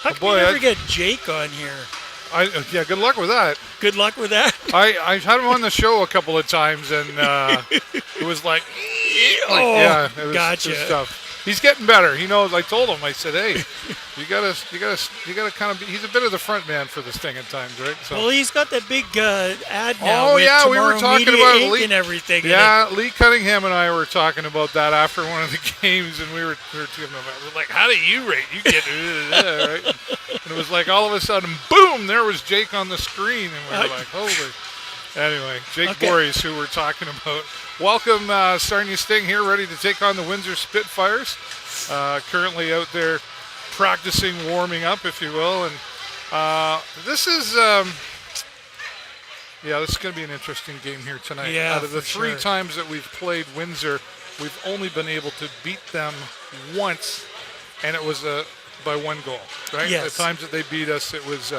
How come you never get Jake on here? Yeah, good luck with that. Good luck with that. I've had him on the show a couple of times, and it was like, yeah, it was, gotcha. It was tough. He's getting better. He knows. I told him. I said, hey, you gotta kind of be. He's a bit of the front man for this thing at times, right? So. Well, he's got that big ad now. Oh with yeah, we were Tomorrow talking Media about Inc. Lee and everything. Yeah, Lee Cunningham and I were talking about that after one of the games, and we were talking about. We're like, how do you rate? You get right? And it was like all of a sudden, boom! There was Jake on the screen, and we were like, holy. Anyway, Jake Burrows, who we're talking about. Welcome, Sarnia Sting here, ready to take on the Windsor Spitfires. Currently out there practicing, warming up, if you will. And this is this is going to be an interesting game here tonight. Yeah, out of the three times that we've played Windsor, we've only been able to beat them once, and it was by one goal, right? Yes. The times that they beat us, it was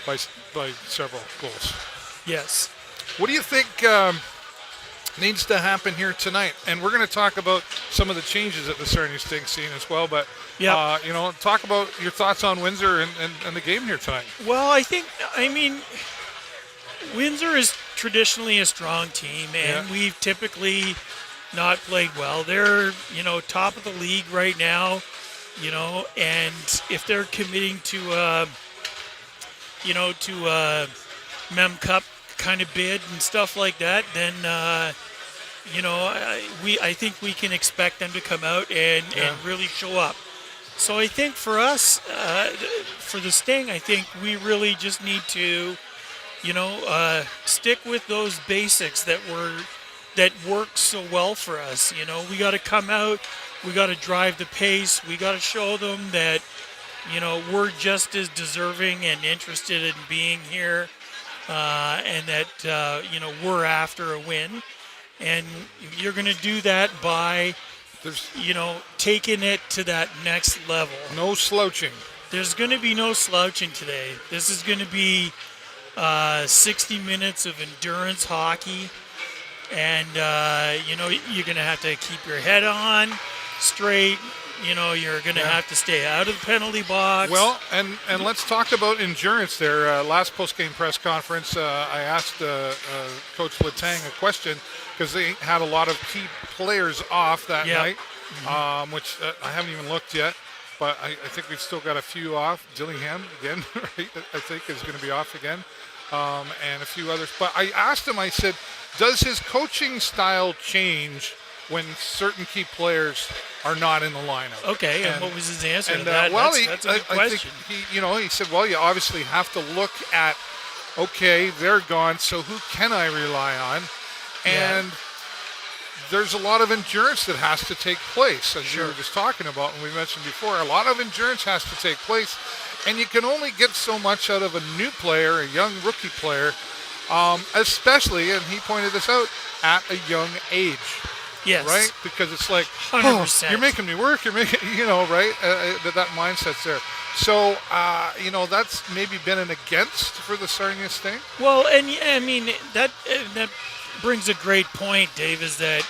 by several goals. Yes. What do you think needs to happen here tonight? And we're going to talk about some of the changes at the Sarnia Sting scene as well. But talk about your thoughts on Windsor and the game here tonight. Well, I mean, Windsor is traditionally a strong team, and we've typically not played well. They're top of the league right now, and if they're committing to Mem Cup kind of bid and stuff like that, then I think we can expect them to come out and really show up. So I think for us, for the Sting, I think we really just need to, stick with those basics that work so well for us. We got to come out, we got to drive the pace, we got to show them that, we're just as deserving and interested in being here. And that, we're after a win. And you're going to do that by, taking it to that next level. No slouching. There's going to be no slouching today. This is going to be 60 minutes of endurance hockey. And, you're going to have to keep your head on straight. You're going to have to stay out of the penalty box. Well, and let's talk about endurance there. Last post-game press conference, I asked Coach Letang a question because they had a lot of key players off that night, which I haven't even looked yet. But I think we've still got a few off. Dillingham, again, right, I think is going to be off again, and a few others. But I asked him, I said, does his coaching style change when certain key players are not in the lineup? Okay, and what was his answer to that? that? That's a good question. I think he said, well, you obviously have to look at, okay, they're gone, so who can I rely on? And there's a lot of endurance that has to take place, as you were just talking about, and we mentioned before. A lot of endurance has to take place, and you can only get so much out of a new player, a young rookie player, especially, and he pointed this out, at a young age. Yes. Right? Because it's like, 100%. You're making me work, right? That mindset's there. So, that's maybe been an against for the Sarnia Sting. Well, and I mean, that brings a great point, Dave, is that,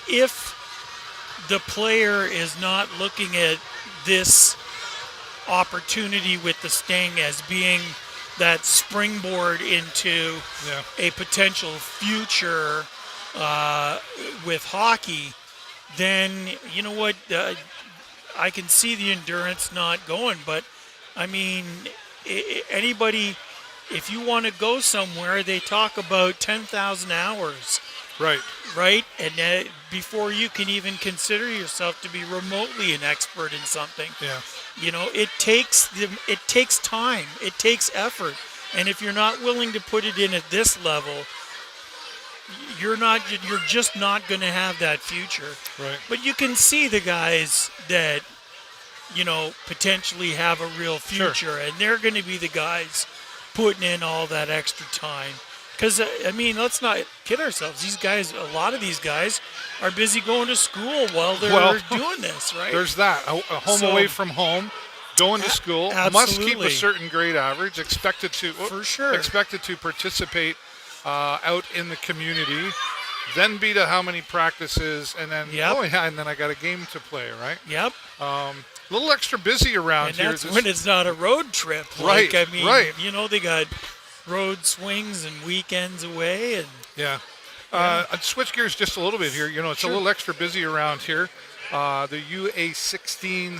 if the player is not looking at this opportunity with the Sting as being that springboard into a potential future with hockey, then you know what, I can see the endurance not going. But I mean, anybody, if you want to go somewhere, they talk about 10,000 hours. Right, and before you can even consider yourself to be remotely an expert in something, it takes time, it takes effort, and if you're not willing to put it in at this level, you're just not going to have that future. Right. But you can see the guys that potentially have a real future, and they're going to be the guys putting in all that extra time. Because, let's not kid ourselves. These guys, a lot of these guys are busy going to school while they're doing this, right? There's that. A home away from home, going to school, must keep a certain grade average, expected to participate out in the community, then be to how many practices, and then and then I got a game to play, right? Yep. little extra busy around and here. that's when it's not a road trip. Right, Like, I mean, right. you know, they got road swings and weekends away. And Yeah. I'd switch gears just a little bit here. You know, it's a little extra busy around here. The UA16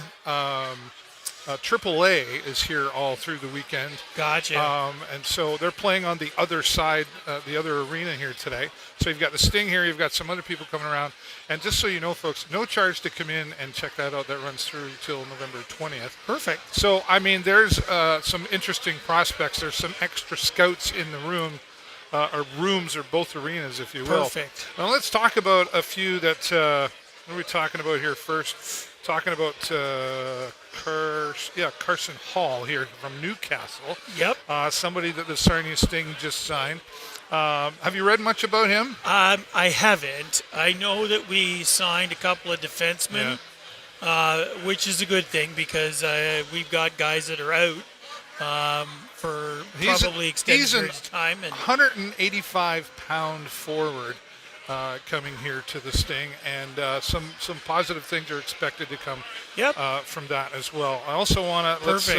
AAA is here all through the weekend. Gotcha. And so they're playing on the other side, the other arena here today. So you've got the Sting here. You've got some other people coming around. And just so you know, folks, no charge to come in and check that out. That runs through till November 20th. Perfect. So, I mean, there's some interesting prospects. There's some extra scouts in the room, or rooms, or both arenas, if you will. Perfect. Now, let's talk about a few that, what are we talking about here first? Talking about Carson Hall here from Newcastle. Yep. Somebody that the Sarnia Sting just signed. Have you read much about him? I haven't. I know that we signed a couple of defensemen, which is a good thing because we've got guys that are out for probably extended periods of time. And 185-pound forward coming here to the Sting, and some positive things are expected to come from that as well. I also want to let's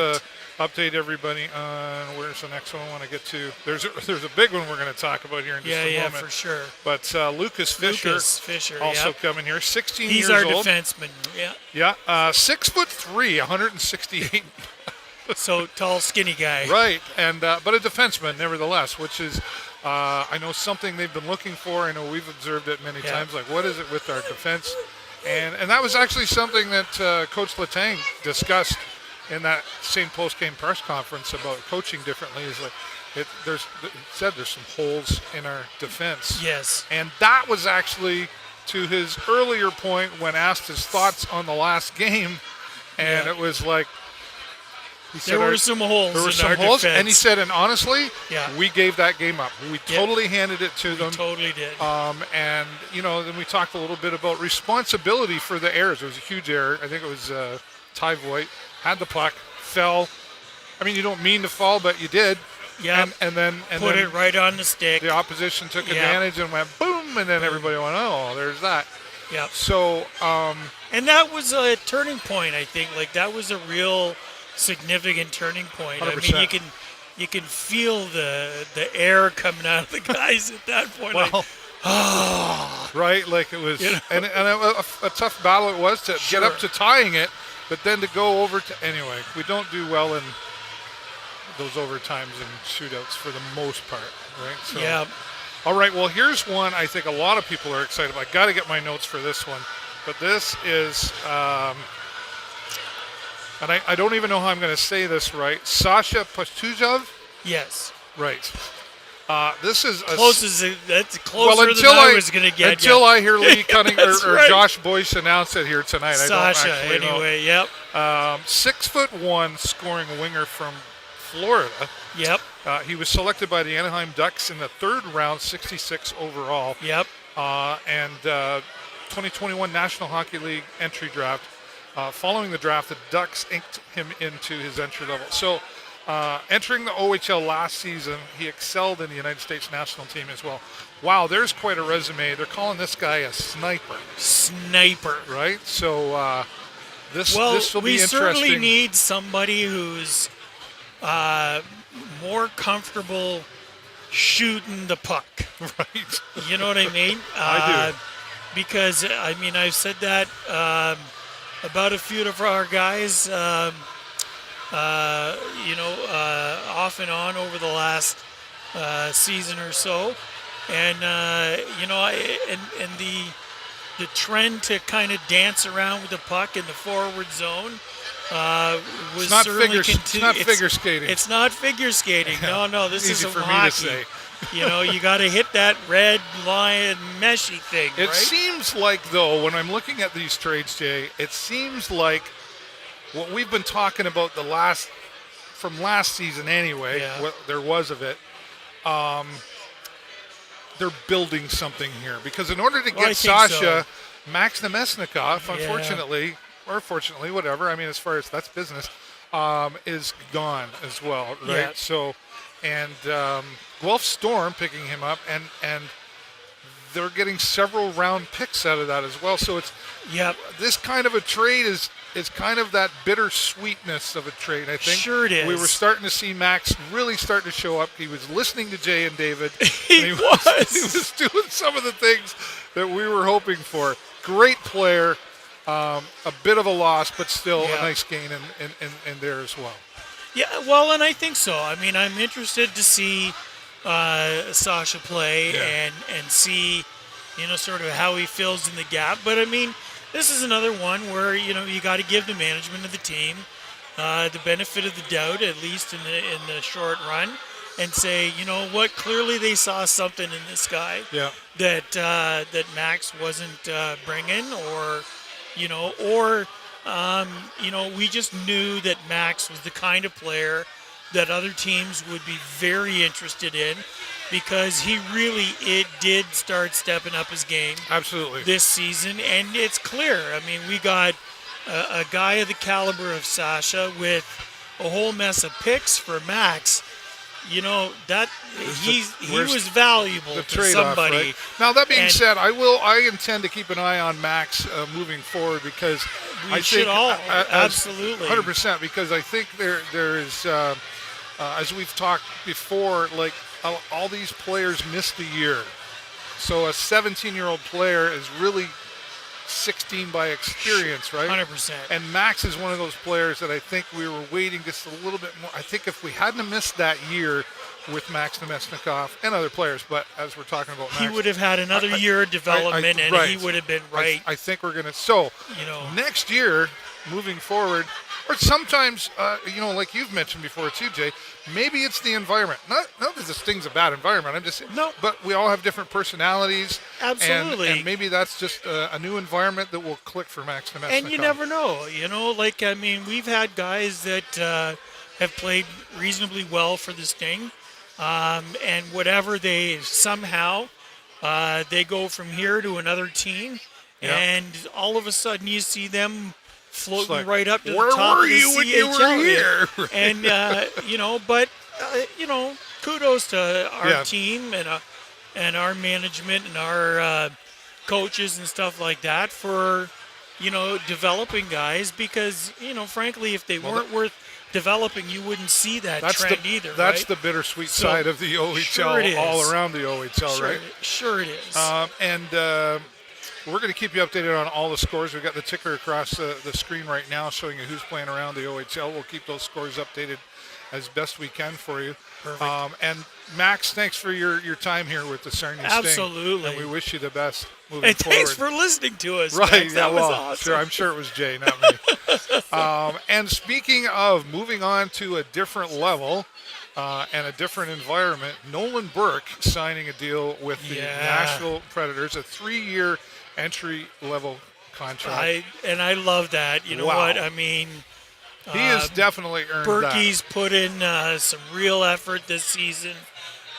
update everybody on where's the next one I want to get to. There's a big one we're going to talk about here in just a moment. For sure. But Lucas Fisher also coming here, 16 He's years our old. defenseman. Yeah, 6'3", 168. So tall, skinny guy. Right, and but a defenseman nevertheless, which is I know something they've been looking for. I know we've observed it many times. Like, what is it with our defense? And that was actually something that Coach Letang discussed in that same post-game press conference about coaching differently. Is like it said there's some holes in our defense. Yes. And that was actually to his earlier point when asked his thoughts on the last game, and it was like. There were some holes in our defense. And he said, and honestly, we gave that game up. We totally handed it to them. Totally did. And, you know, then we talked a little bit about responsibility for the errors. It was a huge error. I think it was Ty Voigt had the puck, fell. I mean, you don't mean to fall, but you did. Yeah. And then put it right on the stick. The opposition took advantage and went boom, and then everybody went, oh, there's that. Yeah. So. And that was a turning point, I think. Like, that was a real significant turning point. 100%. I mean, you can feel the air coming out of the guys at that point. Well, right, like it was, and a tough battle it was to get up to tying it, but then to go over to anyway. We don't do well in those overtimes and shootouts for the most part, right? So, yeah. All right. Well, here's one I think a lot of people are excited about. I got to get my notes for this one, but this is. And I don't even know how I'm going to say this right. Sasha Pastujov? Yes. Right. This is that's closer than I was going to get. Until I hear Lee Cunning or right. Josh Boyce announce it here tonight. Sasha, I don't anyway, yep. 6'1" scoring winger from Florida. Yep. He was selected by the Anaheim Ducks in the third round, 66 overall. Yep. And 2021 National Hockey League entry draft. Following the draft, the Ducks inked him into his entry level. So entering the OHL last season, he excelled in the United States national team as well. Wow, there's quite a resume. They're calling this guy a sniper. Sniper. Right? So this will be interesting. We certainly need somebody who's more comfortable shooting the puck. Right. You know what I mean? I do. Because, I mean, I've said that about a few of our guys, off and on over the last season or so. And, and the trend to kind of dance around with the puck in the forward zone was certainly it's not figure skating. It's not figure skating. No, this is for hockey. me to say. You got to hit that red line meshy thing, It right? seems like, though, when I'm looking at these trades, Jay, it seems like what we've been talking about from last season anyway, what there was of it, they're building something here. Because in order to get Sasha, Max Nemesnikov, unfortunately, or fortunately, whatever, I mean, as far as that's business, is gone as well, right? Yeah. So, and Guelph Storm picking him up, and they're getting several round picks out of that as well. So it's this kind of a trade is it's kind of that bittersweetness of a trade. I think sure it is. We were starting to see Max really start to show up. He was listening to Jay and David. he was. He was. was doing some of the things that we were hoping for. Great player, a bit of a loss, but still a nice gain in there as well. Yeah, well, and I think so. I mean, I'm interested to see Sasha play and see, sort of how he fills in the gap. But I mean, this is another one where you got to give the management of the team the benefit of the doubt, at least in the short run, and say, you know what, clearly they saw something in this guy that Max wasn't bringing, or we just knew that Max was the kind of player that other teams would be very interested in, because he really did start stepping up his game. Absolutely. This season, and it's clear. I mean, we got a guy of the caliber of Sasha with a whole mess of picks for Max. That he was valuable to somebody. Right? Now, that being said, I intend to keep an eye on Max moving forward, because we should all absolutely 100%, because I think there is, as we've talked before, like all these players missed a year, so a 17-year-old player is really 16 by experience, right? 100%. And Max is one of those players that I think we were waiting just a little bit more. I think if we hadn't missed that year with Max Nemesnikov and other players, but as we're talking about Max, he would have had another year of development, and he would have been right. I think we're going to. So, next year, moving forward, or sometimes, like you've mentioned before too, Jay, maybe it's the environment. Not that this thing's a bad environment. I'm just saying, no. But we all have different personalities. Absolutely. And maybe that's just a new environment that will click for Max Nemesnikov. And you never know. We've had guys that have played reasonably well for the Sting. And whatever they somehow, they go from here to another team. Yep. And all of a sudden you see them floating right up to the top of the CHL. When you were here? And, kudos to our team and our management and our coaches and stuff like that for, developing guys, because, frankly, if they weren't worth developing, you wouldn't see that trend either. That's the bittersweet side of the OHL, all around the OHL, right? Sure it is. We're going to keep you updated on all the scores. We've got the ticker across the screen right now showing you who's playing around the OHL. We'll keep those scores updated as best we can for you. Perfect. And Max, thanks for your time here with the Sarnia Sting. Absolutely. And we wish you the best moving forward. Thanks for listening to us. Right. Max. That was awesome. Sure, I'm sure it was Jay, not me. And speaking of moving on to a different level and a different environment, Nolan Burke signing a deal with the Nashville Predators, a 3-year entry-level contract. I love that. You know what? I mean, he has definitely earned Berkey's put in some real effort this season.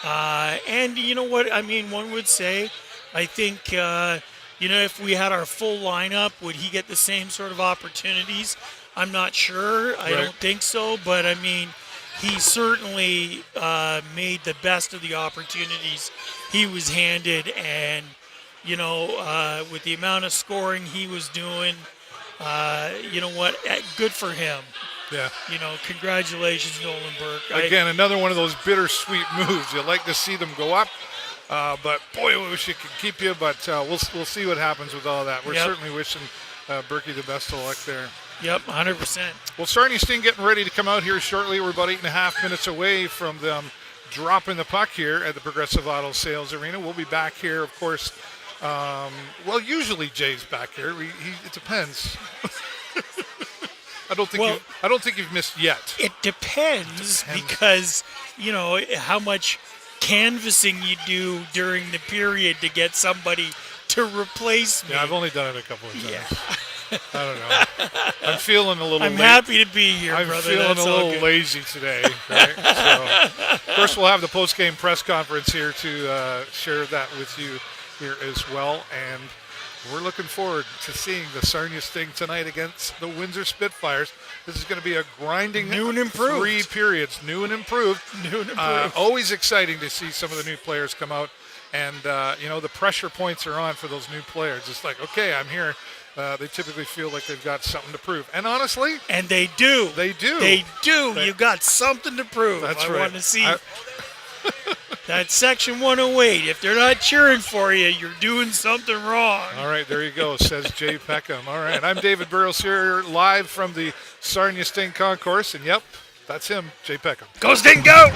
And you know what? I mean, one would say, I think, if we had our full lineup, would he get the same sort of opportunities? I'm not sure. I don't think so. But, I mean, he certainly made the best of the opportunities he was handed. And, with the amount of scoring he was doing, good for him. Yeah. Congratulations, Nolan Burke. Again, another one of those bittersweet moves. You like to see them go up, but boy, we wish it could keep you. But we'll see what happens with all that. We're certainly wishing Berkey the best of luck there. Yep, 100%. Well, Sarnia Sting getting ready to come out here shortly. We're about 8.5 minutes away from them dropping the puck here at the Progressive Auto Sales Arena. We'll be back here, of course. Usually Jay's back here. It depends. I don't think you've missed yet. It depends because how much canvassing you do during the period to get somebody to replace me. Yeah, I've only done it a couple of times. Yeah. I don't know. I'm feeling a little. I'm happy to be here, I'm brother. feeling a little lazy today. Right? So, of course, we'll have the post-game press conference here to share that with you here as well. And We're looking forward to seeing the Sarnia Sting tonight against the Windsor Spitfires. This is going to be a grinding New and improved. 3 periods, new and improved. New and improved. Always exciting to see some of the new players come out. And, the pressure points are on for those new players. It's like, okay, I'm here. They typically feel like they've got something to prove. And honestly, and they do. They do. You got something to prove. That's I right. want to see that Section 108. If they're not cheering for you, you're doing something wrong. All right, there you go, says Jay Peckham. All right, I'm David Burrows here live from the Sarnia Sting concourse. And, yep, that's him, Jay Peckham. Go Sting, go!